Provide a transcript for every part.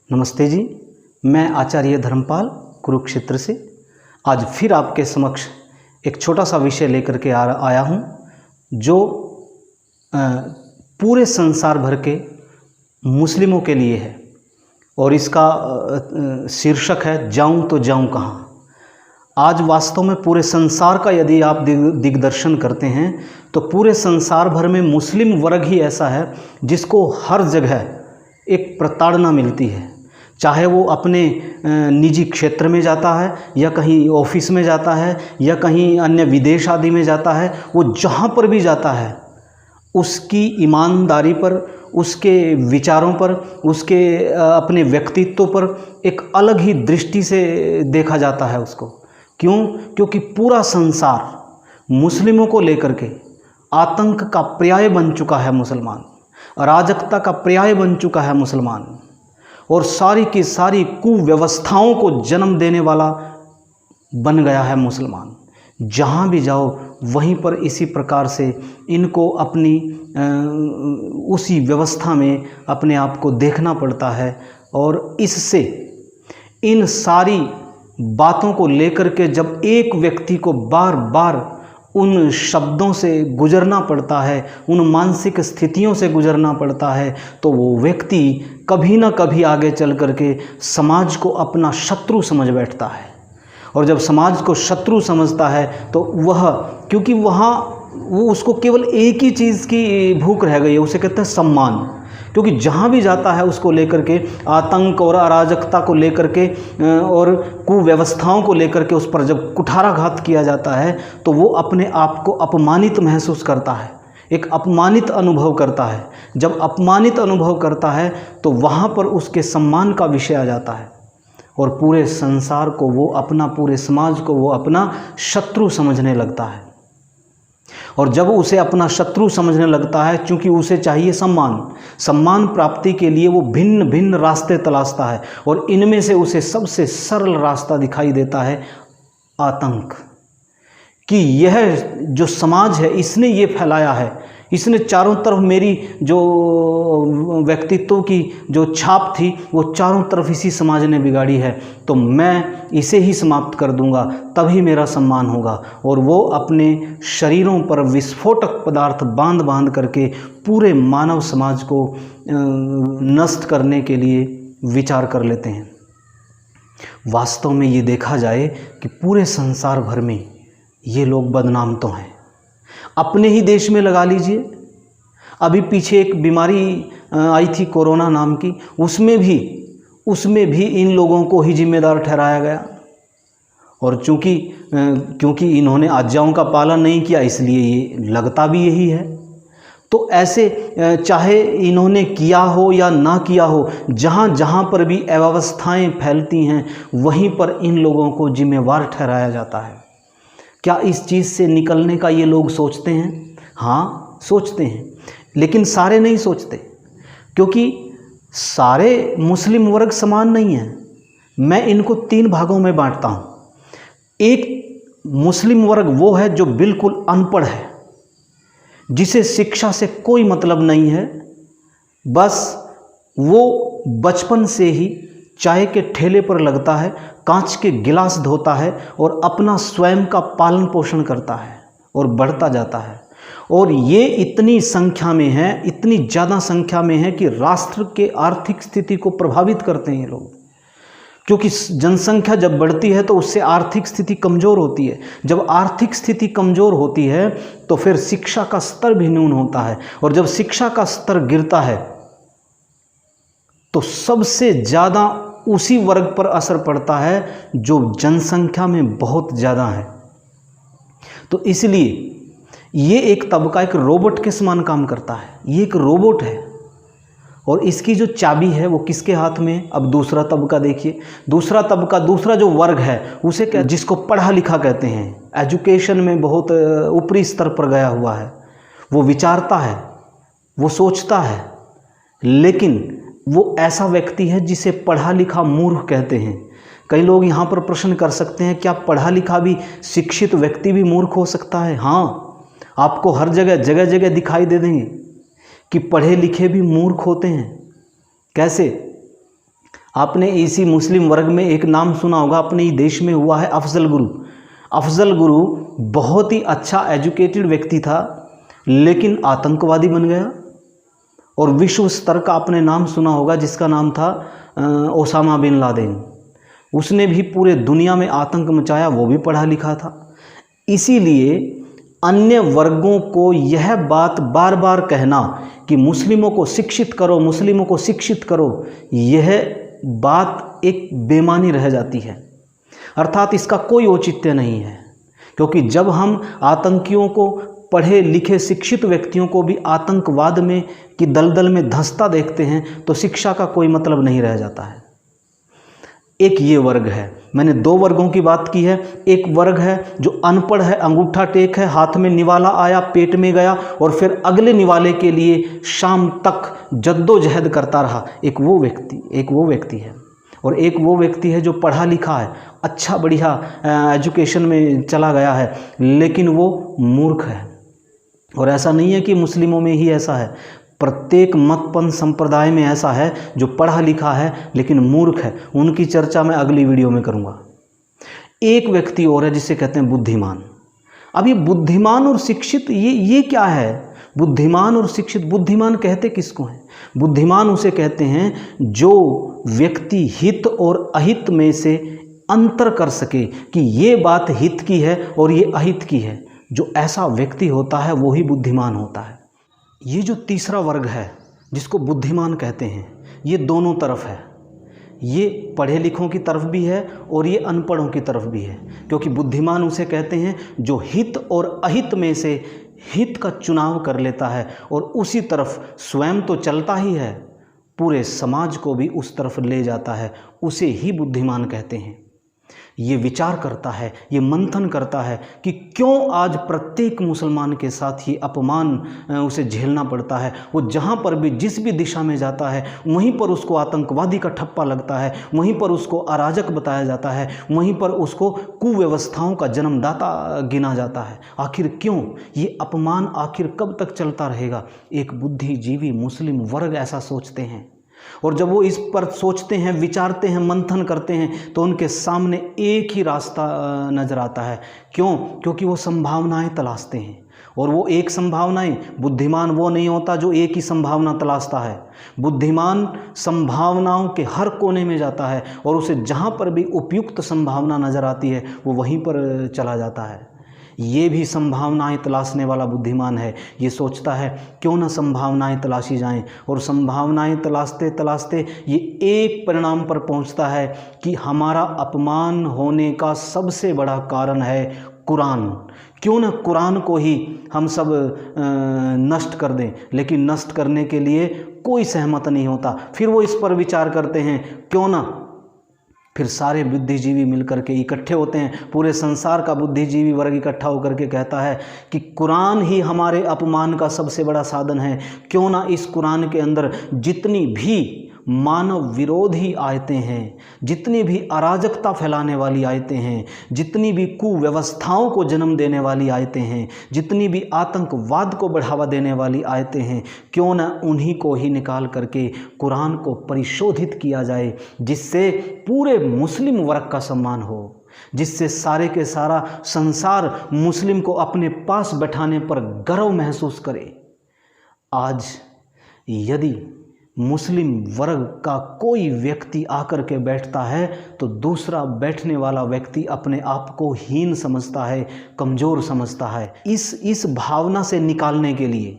नमस्ते जी, मैं आचार्य धर्मपाल कुरुक्षेत्र से आज फिर आपके समक्ष एक छोटा सा विषय लेकर के आया हूँ जो पूरे संसार भर के मुस्लिमों के लिए है और इसका शीर्षक है जाऊँ तो जाऊँ कहाँ। आज वास्तव में पूरे संसार का यदि आप दिग्दर्शन करते हैं तो पूरे संसार भर में मुस्लिम वर्ग ही ऐसा है जिसको हर जगह एक प्रताड़ना मिलती है, चाहे वो अपने निजी क्षेत्र में जाता है या कहीं ऑफिस में जाता है या कहीं अन्य विदेश आदि में जाता है। वो जहाँ पर भी जाता है उसकी ईमानदारी पर, उसके विचारों पर, उसके अपने व्यक्तित्व पर एक अलग ही दृष्टि से देखा जाता है उसको। क्यों? क्योंकि पूरा संसार मुस्लिमों को लेकर के आतंक का पर्याय बन चुका है मुसलमान, अराजकता का पर्याय बन चुका है मुसलमान और सारी की सारी कुव्यवस्थाओं को जन्म देने वाला बन गया है मुसलमान। जहाँ भी जाओ वहीं पर इसी प्रकार से इनको अपनी उसी व्यवस्था में अपने आप को देखना पड़ता है और इससे इन सारी बातों को लेकर के जब एक व्यक्ति को बार बार उन शब्दों से गुजरना पड़ता है, उन मानसिक स्थितियों से गुजरना पड़ता है, तो वो व्यक्ति कभी ना कभी आगे चल कर के समाज को अपना शत्रु समझ बैठता है। और जब समाज को शत्रु समझता है तो वह, क्योंकि वहाँ वो उसको केवल एक ही चीज़ की भूख रह गई है, उसे कहते हैं सम्मान। क्योंकि जहाँ भी जाता है उसको लेकर के आतंक और अराजकता को लेकर के और कुव्यवस्थाओं को लेकर के उस पर जब कुठाराघात किया जाता है तो वो अपने आप को अपमानित महसूस करता है, एक अपमानित अनुभव करता है। जब अपमानित अनुभव करता है तो वहाँ पर उसके सम्मान का विषय आ जाता है और पूरे संसार को वो अपना, पूरे समाज को वो अपना शत्रु समझने लगता है। और जब उसे अपना शत्रु समझने लगता है, चूँकि उसे चाहिए सम्मान प्राप्ति के लिए वो भिन्न भिन्न रास्ते तलाशता है और इनमें से उसे सबसे सरल रास्ता दिखाई देता है आतंक। कि यह जो समाज है इसने ये फैलाया है, इसने चारों तरफ मेरी जो व्यक्तित्व की जो छाप थी वो चारों तरफ इसी समाज ने बिगाड़ी है, तो मैं इसे ही समाप्त कर दूंगा तभी मेरा सम्मान होगा। और वो अपने शरीरों पर विस्फोटक पदार्थ बांध बांध करके पूरे मानव समाज को नष्ट करने के लिए विचार कर लेते हैं। वास्तव में ये देखा जाए कि पूरे संसार भर में ये लोग बदनाम तो हैं। अपने ही देश में लगा लीजिए, अभी पीछे एक बीमारी आई थी कोरोना नाम की, उसमें भी इन लोगों को ही जिम्मेदार ठहराया गया। और क्योंकि इन्होंने आज्ञाओं का पालन नहीं किया इसलिए ये लगता भी यही है। तो ऐसे चाहे इन्होंने किया हो या ना किया हो, जहाँ जहाँ पर भी अव्यवस्थाएं फैलती हैं वहीं पर इन लोगों को जिम्मेवार ठहराया जाता है। क्या इस चीज़ से निकलने का ये लोग सोचते हैं? हाँ, सोचते हैं, लेकिन सारे नहीं सोचते, क्योंकि सारे मुस्लिम वर्ग समान नहीं हैं। मैं इनको 3 भागों में बांटता हूँ। एक मुस्लिम वर्ग वो है जो बिल्कुल अनपढ़ है, जिसे शिक्षा से कोई मतलब नहीं है, बस वो बचपन से ही चाय के ठेले पर लगता है, कांच के गिलास धोता है और अपना स्वयं का पालन पोषण करता है और बढ़ता जाता है। और ये इतनी संख्या में है, इतनी ज़्यादा संख्या में है कि राष्ट्र के आर्थिक स्थिति को प्रभावित करते हैं ये लोग। क्योंकि जनसंख्या जब बढ़ती है तो उससे आर्थिक स्थिति कमज़ोर होती है। जब आर्थिक स्थिति कमज़ोर होती है तो फिर शिक्षा का स्तर भी न्यून होता है, और जब शिक्षा का स्तर गिरता है तो सबसे ज़्यादा उसी वर्ग पर असर पड़ता है जो जनसंख्या में बहुत ज़्यादा है। तो इसलिए ये एक तबका एक रोबोट के समान काम करता है। ये एक रोबोट है और इसकी जो चाबी है वो किसके हाथ में है? अब दूसरा तबका देखिए, दूसरा तबका, दूसरा जो वर्ग है उसे जिसको पढ़ा लिखा कहते हैं, एजुकेशन में बहुत ऊपरी स्तर पर गया हुआ है, वो विचारता है, वो सोचता है, लेकिन वो ऐसा व्यक्ति है जिसे पढ़ा लिखा मूर्ख कहते हैं। कई लोग यहाँ पर प्रश्न कर सकते हैं, क्या पढ़ा लिखा भी शिक्षित व्यक्ति भी मूर्ख हो सकता है? हाँ, आपको हर जगह जगह दिखाई दे देंगे कि पढ़े लिखे भी मूर्ख होते हैं। कैसे? आपने इसी मुस्लिम वर्ग में एक नाम सुना होगा, अपने ही देश में हुआ है, अफजल गुरु। अफजल गुरु बहुत ही अच्छा एजुकेटेड व्यक्ति था, लेकिन आतंकवादी बन गया। और विश्व स्तर का आपने नाम सुना होगा जिसका नाम था ओसामा बिन लादेन। उसने भी पूरे दुनिया में आतंक मचाया, वो भी पढ़ा लिखा था। इसीलिए अन्य वर्गों को यह बात बार बार कहना कि मुस्लिमों को शिक्षित करो, मुस्लिमों को शिक्षित करो, यह बात एक बेमानी रह जाती है। अर्थात इसका कोई औचित्य नहीं है, क्योंकि जब हम आतंकियों को, पढ़े लिखे शिक्षित व्यक्तियों को भी आतंकवाद में की दलदल में धंसता देखते हैं तो शिक्षा का कोई मतलब नहीं रह जाता है। एक ये वर्ग है, मैंने दो वर्गों की बात की है। एक वर्ग है जो अनपढ़ है, अंगूठा टेक है, हाथ में निवाला आया, पेट में गया और फिर अगले निवाले के लिए शाम तक जद्दोजहद करता रहा। एक वो व्यक्ति है। और एक वो व्यक्ति है जो पढ़ा लिखा है, अच्छा बढ़िया एजुकेशन में चला गया है, लेकिन वो मूर्ख है। और ऐसा नहीं है कि मुस्लिमों में ही ऐसा है, प्रत्येक मतपंथ संप्रदाय में ऐसा है जो पढ़ा लिखा है लेकिन मूर्ख है। उनकी चर्चा मैं अगली वीडियो में करूंगा। एक व्यक्ति और है जिसे कहते हैं बुद्धिमान। अब ये बुद्धिमान और शिक्षित ये क्या है? बुद्धिमान और शिक्षित, बुद्धिमान कहते किसको हैं? बुद्धिमान उसे कहते हैं जो व्यक्ति हित और अहित में से अंतर कर सके कि ये बात हित की है और ये अहित की है। जो ऐसा व्यक्ति होता है वो ही बुद्धिमान होता है। ये जो तीसरा वर्ग है जिसको बुद्धिमान कहते हैं, ये दोनों तरफ है। ये पढ़े लिखों की तरफ भी है और ये अनपढ़ों की तरफ भी है, क्योंकि बुद्धिमान उसे कहते हैं जो हित और अहित में से हित का चुनाव कर लेता है और उसी तरफ स्वयं तो चलता ही है, पूरे समाज को भी उस तरफ ले जाता है, उसे ही बुद्धिमान कहते हैं। ये विचार करता है, ये मंथन करता है कि क्यों आज प्रत्येक मुसलमान के साथ ये अपमान उसे झेलना पड़ता है। वो जहाँ पर भी, जिस भी दिशा में जाता है, वहीं पर उसको आतंकवादी का ठप्पा लगता है, वहीं पर उसको अराजक बताया जाता है, वहीं पर उसको कुव्यवस्थाओं का जन्मदाता गिना जाता है। आखिर क्यों ये अपमान, आखिर कब तक चलता रहेगा? एक बुद्धिजीवी मुस्लिम वर्ग ऐसा सोचते हैं। और जब वो इस पर सोचते हैं, विचारते हैं, मंथन करते हैं, तो उनके सामने एक ही रास्ता नजर आता है। क्यों? क्योंकि वो संभावनाएं तलाशते हैं। और वो एक संभावनाएं, बुद्धिमान वो नहीं होता जो एक ही संभावना तलाशता है। बुद्धिमान संभावनाओं के हर कोने में जाता है और उसे जहाँ पर भी उपयुक्त संभावना नजर आती है वो वहीं पर चला जाता है। ये भी संभावनाएं तलाशने वाला बुद्धिमान है। ये सोचता है क्यों ना संभावनाएं तलाशी जाएं, और संभावनाएं तलाशते तलाशते ये एक परिणाम पर पहुंचता है कि हमारा अपमान होने का सबसे बड़ा कारण है कुरान। क्यों ना कुरान को ही हम सब नष्ट कर दें, लेकिन नष्ट करने के लिए कोई सहमत नहीं होता। फिर वो इस पर विचार करते हैं, क्यों ना फिर सारे बुद्धिजीवी मिलकर के इकट्ठे होते हैं। पूरे संसार का बुद्धिजीवी वर्ग इकट्ठा होकर के कहता है कि कुरान ही हमारे अपमान का सबसे बड़ा साधन है। क्यों ना इस कुरान के अंदर जितनी भी मानव विरोधी आयतें हैं, जितनी भी अराजकता फैलाने वाली आयतें हैं, जितनी भी कुव्यवस्थाओं को जन्म देने वाली आयतें हैं, जितनी भी आतंकवाद को बढ़ावा देने वाली आयतें हैं, क्यों ना उन्हीं को ही निकाल करके कुरान को परिशोधित किया जाए, जिससे पूरे मुस्लिम वर्ग का सम्मान हो, जिससे सारे के सारा संसार मुस्लिम को अपने पास बैठाने पर गर्व महसूस करे। आज यदि मुस्लिम वर्ग का कोई व्यक्ति आकर के बैठता है तो दूसरा बैठने वाला व्यक्ति अपने आप को हीन समझता है, कमज़ोर समझता है। इस भावना से निकालने के लिए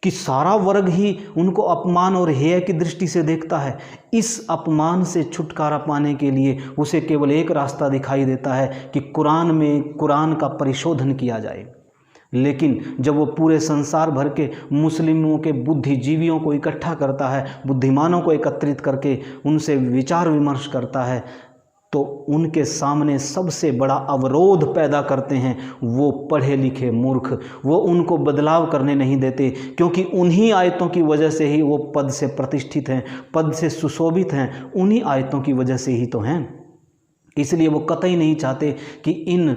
कि सारा वर्ग ही उनको अपमान और हेय की दृष्टि से देखता है, इस अपमान से छुटकारा पाने के लिए उसे केवल एक रास्ता दिखाई देता है कि कुरान का परिशोधन किया जाए। लेकिन जब वो पूरे संसार भर के मुस्लिमों के बुद्धिजीवियों को इकट्ठा करता है, बुद्धिमानों को एकत्रित करके उनसे विचार विमर्श करता है, तो उनके सामने सबसे बड़ा अवरोध पैदा करते हैं वो पढ़े लिखे मूर्ख। वो उनको बदलाव करने नहीं देते, क्योंकि उन्हीं आयतों की वजह से ही वो पद से प्रतिष्ठित हैं, पद से सुशोभित हैं, उन्हीं आयतों की वजह से ही तो हैं। इसलिए वो कतई नहीं चाहते कि इन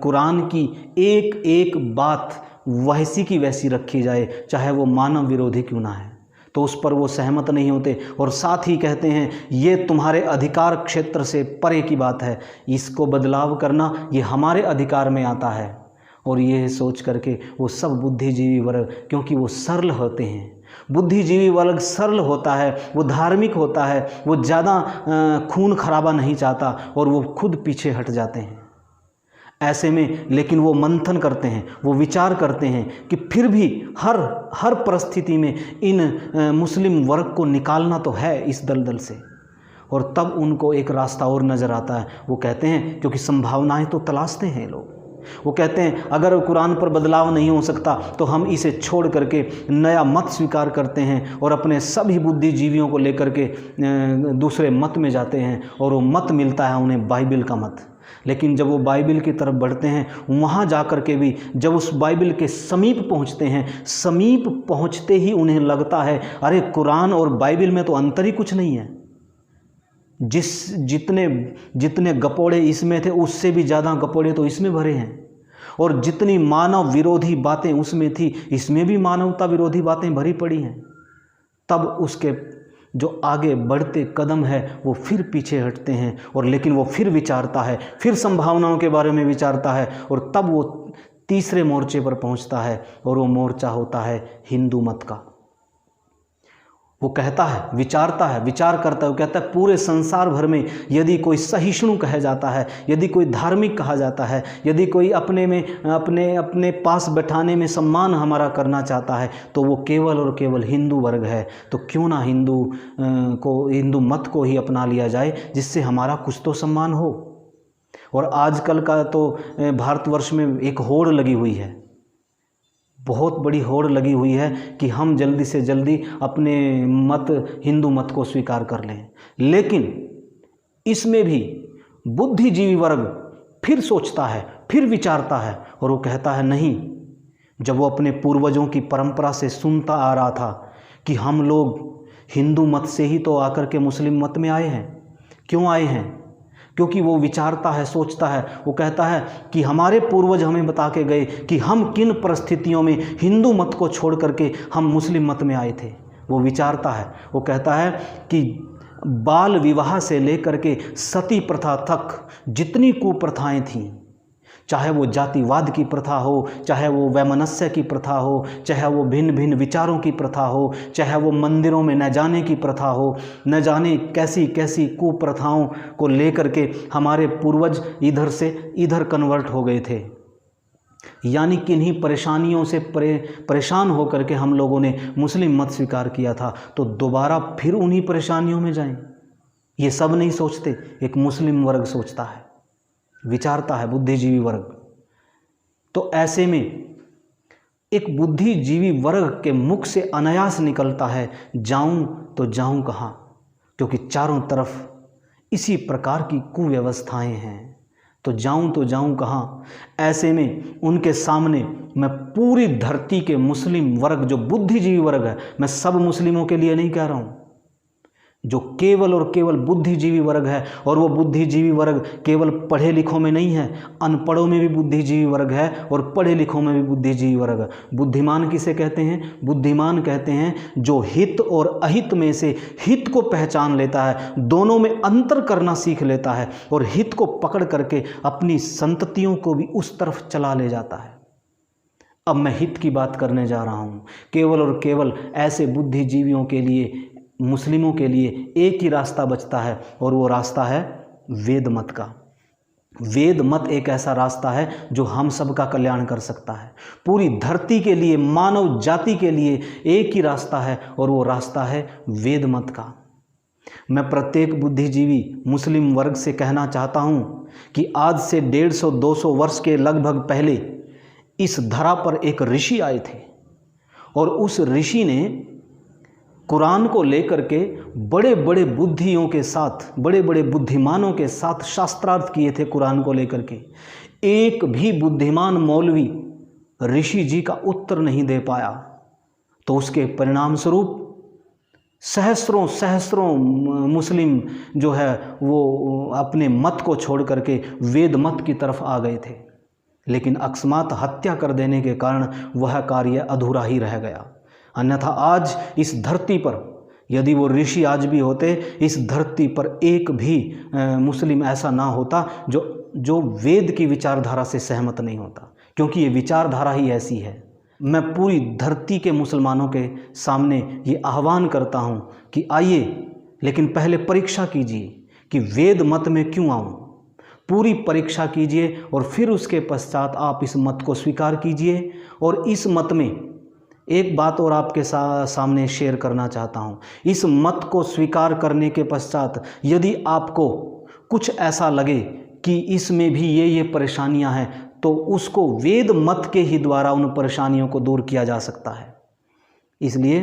कुरान की एक एक बात वैसी की वैसी रखी जाए, चाहे वो मानव विरोधी क्यों ना है। तो उस पर वो सहमत नहीं होते और साथ ही कहते हैं ये तुम्हारे अधिकार क्षेत्र से परे की बात है, इसको बदलाव करना ये हमारे अधिकार में आता है। और ये सोच करके वो सब बुद्धिजीवी वर्ग, क्योंकि वो सरल होते हैं, बुद्धिजीवी वर्ग सरल होता है, वो धार्मिक होता है, वो ज़्यादा खून खराबा नहीं चाहता और वो खुद पीछे हट जाते हैं। ऐसे में लेकिन वो मंथन करते हैं, वो विचार करते हैं कि फिर भी हर परिस्थिति में इन मुस्लिम वर्ग को निकालना तो है इस दलदल से। और तब उनको एक रास्ता और नज़र आता है। वो कहते हैं, क्योंकि संभावनाएं तो तलाशते हैं लोग, वो कहते हैं अगर कुरान पर बदलाव नहीं हो सकता तो हम इसे छोड़ करके नया मत स्वीकार करते हैं और अपने सभी बुद्धिजीवियों को लेकर के दूसरे मत में जाते हैं और वो मत मिलता है उन्हें बाइबिल का मत। लेकिन जब वो बाइबिल की तरफ बढ़ते हैं, वहाँ जा कर के भी जब उस बाइबिल के समीप पहुँचते हैं, समीप पहुँचते ही उन्हें लगता है अरे कुरान और बाइबिल में तो अंतर ही कुछ नहीं है, जितने गपोड़े इसमें थे उससे भी ज़्यादा गपोड़े तो इसमें भरे हैं, और जितनी मानव विरोधी बातें उसमें थी इसमें भी मानवता विरोधी बातें भरी पड़ी हैं। तब उसके जो आगे बढ़ते कदम है वो फिर पीछे हटते हैं और लेकिन वो फिर विचारता है, फिर संभावनाओं के बारे में विचारता है और तब वो तीसरे मोर्चे पर पहुंचता है और वो मोर्चा होता है हिंदू मत का। वो कहता है, विचारता है, विचार करता है, वो कहता है पूरे संसार भर में यदि कोई सहिष्णु कहा जाता है, यदि कोई धार्मिक कहा जाता है, यदि कोई अपने पास बैठाने में सम्मान हमारा करना चाहता है तो वो केवल और केवल हिंदू वर्ग है। तो क्यों ना हिंदू मत को ही अपना लिया जाए जिससे हमारा कुछ तो सम्मान हो। और आजकल का तो भारतवर्ष में एक होड़ लगी हुई है, बहुत बड़ी होड़ लगी हुई है कि हम जल्दी से जल्दी अपने हिंदू मत को स्वीकार कर लें। लेकिन इसमें भी बुद्धिजीवी वर्ग फिर सोचता है, फिर विचारता है और वो कहता है नहीं, जब वो अपने पूर्वजों की परंपरा से सुनता आ रहा था कि हम लोग हिंदू मत से ही तो आकर के मुस्लिम मत में आए हैं। क्यों आए हैं? क्योंकि वो विचारता है, सोचता है, वो कहता है कि हमारे पूर्वज हमें बता के गए कि हम किन परिस्थितियों में हिंदू मत को छोड़ करके हम मुस्लिम मत में आए थे। वो विचारता है, वो कहता है कि बाल विवाह से लेकर के सती प्रथा तक जितनी कुप्रथाएं थीं, चाहे वो जातिवाद की प्रथा हो, चाहे वो वैमनस्य की प्रथा हो, चाहे वो भिन्न भिन्न विचारों की प्रथा हो, चाहे वो मंदिरों में न जाने की प्रथा हो, न जाने कैसी कैसी कुप्रथाओं को लेकर के हमारे पूर्वज इधर से इधर कन्वर्ट हो गए थे। यानी किन्हीं परेशानियों से परेशान होकर के हम लोगों ने मुस्लिम मत स्वीकार किया था, तो दोबारा फिर उन्हीं परेशानियों में जाएं। ये सब नहीं सोचते, एक मुस्लिम वर्ग सोचता है, विचारता है, बुद्धिजीवी वर्ग। तो ऐसे में एक बुद्धिजीवी वर्ग के मुख से अनायास निकलता है जाऊं तो जाऊं कहाँ, क्योंकि चारों तरफ इसी प्रकार की कुव्यवस्थाएं हैं, तो जाऊं कहाँ। ऐसे में उनके सामने मैं पूरी धरती के मुस्लिम वर्ग, जो बुद्धिजीवी वर्ग है, मैं सब मुस्लिमों के लिए नहीं कह रहा हूँ, जो केवल और केवल बुद्धिजीवी वर्ग है, और वो बुद्धिजीवी वर्ग केवल पढ़े लिखों में नहीं है, अनपढ़ों में भी बुद्धिजीवी वर्ग है और पढ़े लिखों में भी बुद्धिजीवी वर्ग है। बुद्धिमान किसे कहते हैं? बुद्धिमान कहते हैं जो हित और अहित में से हित को पहचान लेता है, दोनों में अंतर करना सीख लेता है और हित को पकड़ करके अपनी संततियों को भी उस तरफ चला ले जाता है। अब मैं हित की बात करने जा रहा हूँ। केवल और केवल ऐसे बुद्धिजीवियों के लिए, मुस्लिमों के लिए एक ही रास्ता बचता है और वो रास्ता है वेद मत का। वेद मत एक ऐसा रास्ता है जो हम सब का कल्याण कर सकता है। पूरी धरती के लिए, मानव जाति के लिए एक ही रास्ता है और वो रास्ता है वेद मत का। मैं प्रत्येक बुद्धिजीवी मुस्लिम वर्ग से कहना चाहता हूँ कि आज से 150-200 वर्ष के लगभग पहले इस धरा पर एक ऋषि आए थे और उस ऋषि ने कुरान को लेकर के बड़े बड़े बुद्धियों के साथ, बड़े बड़े बुद्धिमानों के साथ शास्त्रार्थ किए थे कुरान को लेकर के। एक भी बुद्धिमान मौलवी ऋषि जी का उत्तर नहीं दे पाया, तो उसके परिणाम स्वरूप सहस्रों सहस्रों मुस्लिम जो है वो अपने मत को छोड़ करके वेद मत की तरफ आ गए थे। लेकिन अकस्मात हत्या कर देने के कारण वह कार्य अधूरा ही रह गया। अन्यथा आज इस धरती पर यदि वो ऋषि आज भी होते, इस धरती पर एक भी मुस्लिम ऐसा ना होता जो वेद की विचारधारा से सहमत नहीं होता, क्योंकि ये विचारधारा ही ऐसी है। मैं पूरी धरती के मुसलमानों के सामने ये आह्वान करता हूँ कि आइए, लेकिन पहले परीक्षा कीजिए कि वेद मत में क्यों आऊँ। पूरी परीक्षा कीजिए और फिर उसके पश्चात आप इस मत को स्वीकार कीजिए। और इस मत में एक बात और आपके सामने शेयर करना चाहता हूँ। इस मत को स्वीकार करने के पश्चात यदि आपको कुछ ऐसा लगे कि इसमें भी ये परेशानियां हैं, तो उसको वेद मत के ही द्वारा उन परेशानियों को दूर किया जा सकता है। इसलिए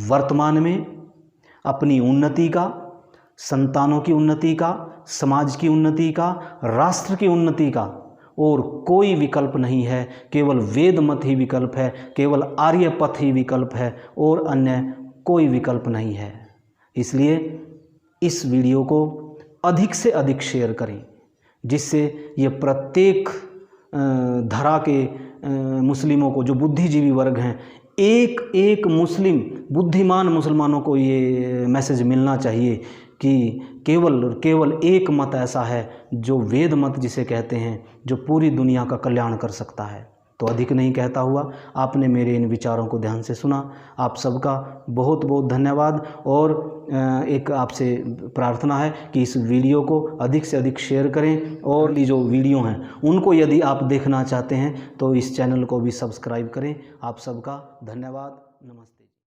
वर्तमान में अपनी उन्नति का, संतानों की उन्नति का, समाज की उन्नति का, राष्ट्र की उन्नति का और कोई विकल्प नहीं है, केवल वेद मत ही विकल्प है, केवल आर्य पथ ही विकल्प है और अन्य कोई विकल्प नहीं है। इसलिए इस वीडियो को अधिक से अधिक शेयर करें, जिससे ये प्रत्येक धरा के मुस्लिमों को, जो बुद्धिजीवी वर्ग हैं, एक एक मुस्लिम बुद्धिमान मुसलमानों को ये मैसेज मिलना चाहिए कि केवल एक मत ऐसा है जो वेद मत जिसे कहते हैं, जो पूरी दुनिया का कल्याण कर सकता है। तो अधिक नहीं कहता हुआ, आपने मेरे इन विचारों को ध्यान से सुना। आप सबका बहुत बहुत धन्यवाद। और एक आपसे प्रार्थना है कि इस वीडियो को अधिक से अधिक शेयर करें, और ये जो वीडियो हैं उनको यदि आप देखना चाहते हैं तो इस चैनल को भी सब्सक्राइब करें। आप सबका धन्यवाद। नमस्ते।